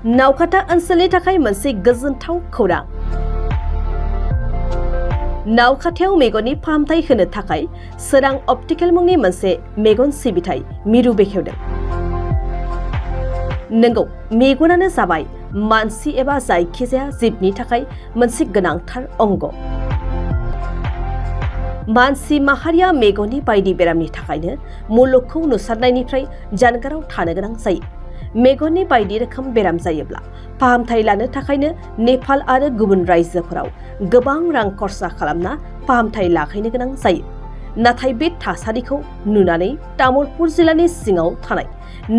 नावकाटा ओनसोलनि थाखाय मोनसे गोजोनथाव खौरां। नावकाटायाव मेगननि फाहामथाय होनो थाखाय सोरां अप्टिकेल मुंनि मोनसे मेगन सिबिथाय मिरु बेखेवदों। नंगौ, मेगनानो जाबाय मानसि एबा जायखिजाया जिबनि थाखाय मोनसे गोनांथार अंग। मानसि माहारिया मेगननि बायदि बेरामनि थाखायनो मुलुगखौ नुसारनायनिफ्राय जानगाराव थानो गोनां जायो। मेगननि बायदि रोखोम बेराम जायोब्ला फाहामथाय लानो थाखायनो नेपाल आरो गुबुन रायजोफोराव गोबां रां खरसा खालामना फाहामथाय लाहैनो गोनां जायो। नाथाय बे थासारिखौ नुनानै तामुलपुर जिल्लानि सिङाव थानाय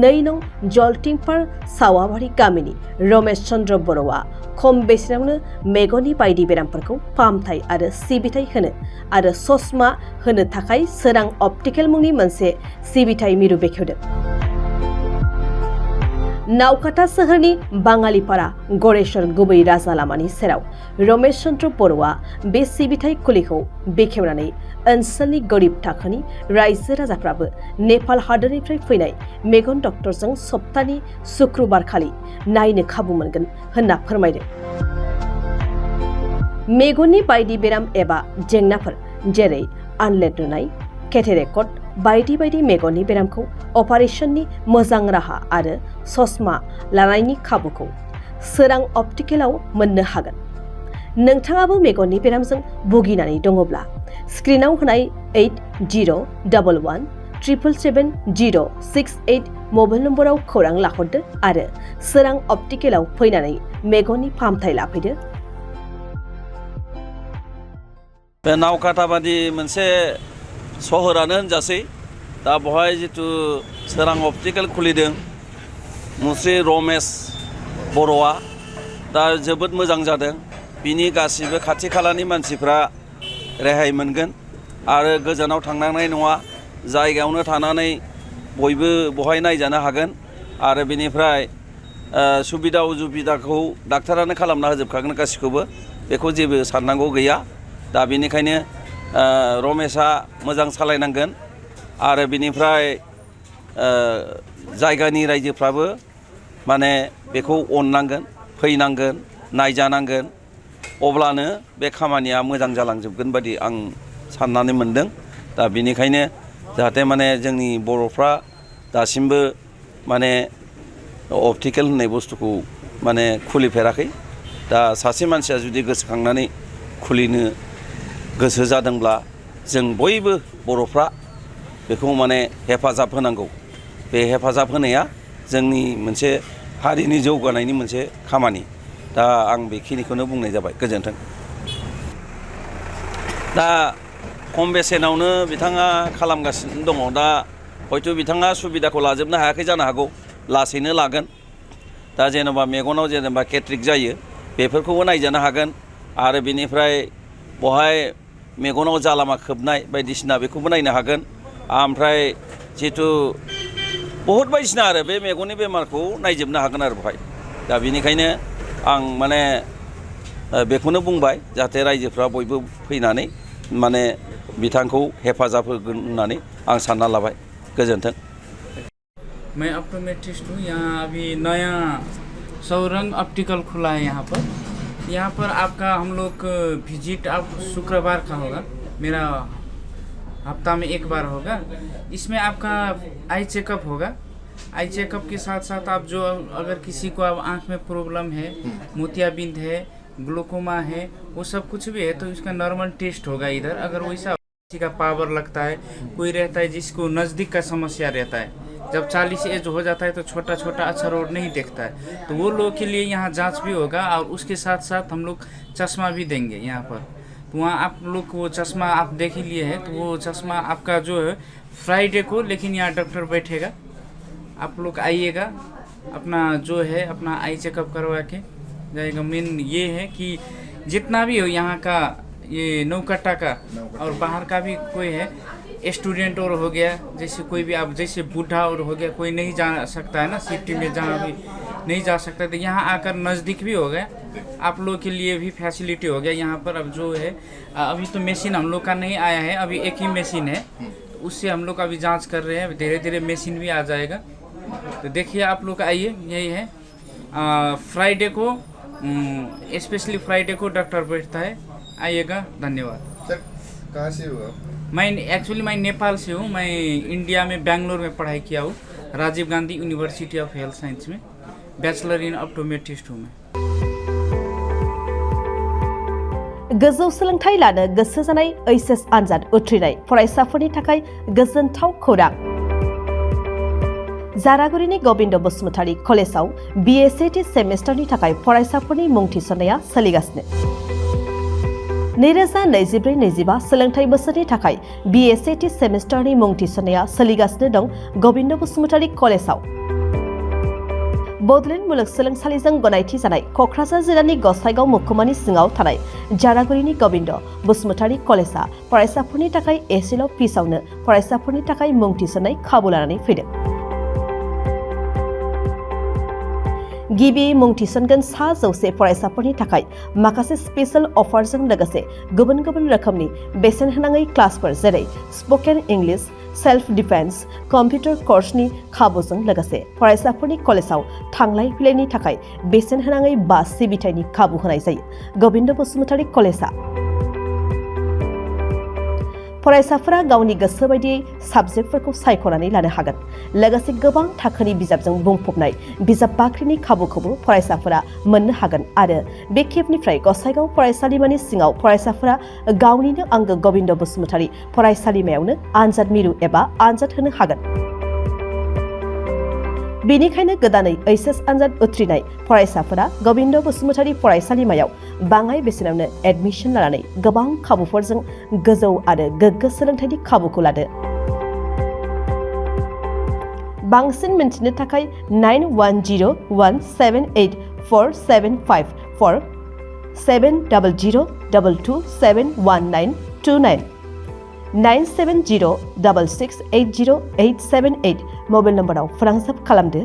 2 नं जलटिंपार सावाबारि गामिनि रमेश चन्द्र बर'आ खम बेसेनावनो मेगननि बायदि बेरामफोरखौ फाहामथाय आरो सिबिथाय होनो आरो चसमा होनो थाखाय सोरां अप्टिकेल मुंनि मोनसे सिबिथाय मिरु बेखेवदों। नावकाटा सोहोरनि बाङालिपारा गरेश्वर गुबै राजा लामानि सेराव रमेश चन्द्र बर'आ बे सिबिथाय खुलिखौ बेखेवनानै ओनसोलनि गोरिब थाखोनि रायजो राजाफ्राबो नेपाल हादोरनिफ्राय फैनाय मेगन डक्टरजों सप्तानि शुक्रबारखालि नायनो खाबु मोनगोन होनना फोरमायदों। मेगननि बायदि बेराम एबा जेंनाफोर जेरै आनलेट नुनाय, केटेरेक्ट बायदि बायदि मेगननि बेरामखौ अपारेशननि मोजां राहा आरो चसमा लानायनि खाबुखौ सोरां अप्टिकेलाव मोननो हागोन। नोंथाङाबो मेगननि बेरामजों भुगिनानै दङब्ला स्क्रिनाव होनाय 8011777068 मबाइल नम्बराव खौरां लाहरदो आरो सोरां अप्टिकेलाव फैनानै मेगननि फाहामथाय लाफैदो। बे नावकाटा बादि मोनसे सहरानो होनजासै दा बहाय जितु सोरां अप्टिकेल खुलिदों मुस्रि रमेश बर'आ दा जोबोद मोजां जादों। बिनि गासिबो खाथि खालानि मानसिफ्रा रेहाय मोनगोन आरो गोजानाव थांनांनाय नङा, जायगायावनो थानानै बयबो बहाय नायजानो हागोन आरो बेनिफ्राय सुबिदा उजुबिदाखौ डाक्टारानो खालामना होजोबखागोन गासिखौबो, बेखौ जेबो साननांगौ गैया। दा बेनिखायनो रमेशआ मोजां सालायनांगोन आरो बेनिफ्राय जायगानि रायजोफ्राबो माने बेखौ अननांगोन, फैनांगोन, नायजानांगोन, अब्लानो बे खामानिया मोजां जालांजोबगोन बादि आं साननानै मोनदों। दा बेनिखायनो जाहाथे माने जोंनि बर'फ्रा दासिमबो माने अप्टिकेल होननाय बुस्थुखौ माने खुलिफेराखै। दा सासे मानसिया जुदि गोसोखांनानै खुलिनो गोसो जादोंब्ला जों बयबो बर'फ्रा बेखौ माने हेफाजाब होनांगौ। बे हेफाजाब होनाया जोंनि मोनसे हारिनि जौगानायनि मोनसे खामानि। दा आं बेखिनिखौनो बुंनाय जाबाय। गोजोन्थों। दा खम बेसेनावनो बिथाङा खालामगासिनो दङ। दा हयथ' बिथाङा सुबिदाखौ लाजोबनो हायाखै जानो हागौ, लासैनो लागोन। दा जेनेबा मेगनाव जेनेबा केट्रिक जायो बेफोरखौबो नायजानो हागोन आरो बेनिफ्राय बहाय मेगनाव जालामा खोबनाय बायदिसिना बेखौबो नायनो हागोन। ओमफ्राय जिथु बहुद बायदिसिना आरो बे मेगननि बेमारखौ नायजोबनो हागोन आरो बहाय। दा बेनिखायनो आं माने बेखौनो बुंबाय जाहाथे रायजोफ्रा बयबो फैनानै माने बिथांखौ हेफाजाब होगोन होननानै आं सानना लाबाय। गोजोन्थों। मैं ऑप्टोमेट्रिस्ट हूँ। यहाँ अभी नया सौरंग ऑप्टिकल खुला है यहाँ पर। यहाँ पर आपका हम लोग विजिट आप शुक्रवार का होगा, मेरा हफ्ता में 1 बार होगा। इसमें आपका आई चेकअप होगा। आई चेकअप के साथ साथ आप जो अगर किसी को अब आँख में प्रॉब्लम है, मोतियाबिंद है, ग्लूकोमा है, वो सब कुछ भी है तो इसका नॉर्मल टेस्ट होगा इधर। अगर वैसा किसी का पावर लगता है, कोई रहता है जिसको नज़दीक का समस्या रहता है, जब 40 एज हो जाता है तो छोटा छोटा अक्षर और नहीं देखता है, तो वो लोग के लिए यहाँ जांच भी होगा और उसके साथ साथ हम लोग चश्मा भी देंगे यहाँ पर। तो वहाँ आप लोग को वो चश्मा आप देख ही लिए हैं, तो वो चश्मा आपका जो है फ्राइडे को, लेकिन यहाँ डॉक्टर बैठेगा, आप लोग आइएगा, अपना जो है अपना आई चेकअप करवा के जाएगा। मेन ये है कि जितना भी हो यहाँ का, ये नौकाटा का और बाहर का भी कोई है, स्टूडेंट और हो गया, जैसे कोई भी आप जैसे बूढ़ा और हो गया, कोई नहीं जा सकता है ना सिटी में, जहाँ भी नहीं जा सकता, तो यहाँ आकर नज़दीक भी हो गया, आप लोग के लिए भी फैसिलिटी हो गया यहाँ पर। अब जो है अभी तो मशीन हम लोग का नहीं आया है, अभी एक ही मशीन है, तो उससे हम लोग अभी जांच कर रहे हैं। धीरे धीरे मशीन भी आ जाएगा। तो देखिए आप लोग आइए, यही है फ्राइडे को स्पेशली फ्राइडे को डॉक्टर बैठता है, आइएगा। धन्यवाद। सर कहाँ से हो आप? मैं नेपाल से हूँ। मैं इंडिया में बेंगलोर में पढ़ाई किया हूँ, Rajiv Gandhi university of health science में। बैचलर इन ऑप्टोमेट्रिस्ट हूँ मैं। गोजौ सोलोंथाइ लानो गोसो जानाय एचएस आनजाद उथ्रिनाय फरायसाफोरनि थाखाय गोजोनथाव खौरां। जारागुरिनि गोविंद बसुमतारी कलेजाव BSAT सेमेस्टारनि थाखाय फरायसाफोरनि मुं थिसननाया सोलिगासिनो। 2024-25 सोलोंथाइ बोसोरनि थाखाय BSAT सेमेस्टारनि मुं थिसननाया सोलिगासिनो दं गोविंद बसुमतारी कलेजाव। बडलेण्ड मुलुगसोलोंसालिजों गनायथि जानाय क'क्राझार जिल्लानि गसाइगाव महकुमानि सिङाव थानाय जारागुरिनि गोविंद बसुमतारी कलेजा फरायसाफोरनि थाखाय एसेल' फिसावनो फरायसाफोरनि थाखाय मुं थिसननाय खाबु लानानै फैदों। गिबि मुं थिसनगोन 100 फरायसाफोरनि थाखाय माखासे स्पेशल अफारजों लोगोसे गुबुन गुबुन रोखोमनि बेसेन होनाङै क्लासफोर जेरै spoken English, self defence, computer कर्सनि खाबुजों लोगोसे फरायसाफोरनि कलेजाव थांलाय फैलायनि थाखाय बेसेन होनाङै बास सिबिथायनि खाबु होनाय जायो। गोविंद बसुमतारी कलेजा फरायसाफोरा गावनि गोसो बायदियै साबजेक्टफोरखौ सायख'नानै लानो हागोन। लोगोसे गोबां थाखोनि बिजाबजों बुंफबनाय बिजाब बाख्रिनि खाबुखौबो फरायसाफोरा मोननो हागोन आरो बे खेबनिफ्राय गसाइगाव फरायसालिमानि सिङाव फरायसाफोरा गावनिनो आंगो गोविंद बसुमतारी फरायसालिमायावनो आनजाद मिरु एबा आनजाद होनो हागोन। बेनिखायनो गोदानै एचएस आनजाद उथ्रिनाय फरायसाफोरा गोविंद बसुमतारी फरायसालिमायाव बाङाय बेसेनावनो एडमिशन लानानै गोबां खाबुफोरजों गोजौ आरो गोग्गो सोलोंथाइनि खाबुखौ लादो। बांसिन मिन्थिनो थाखाय 9101784754 7002271929 97066808778 मबाइल नम्बराव फोनांजाब खालामदो।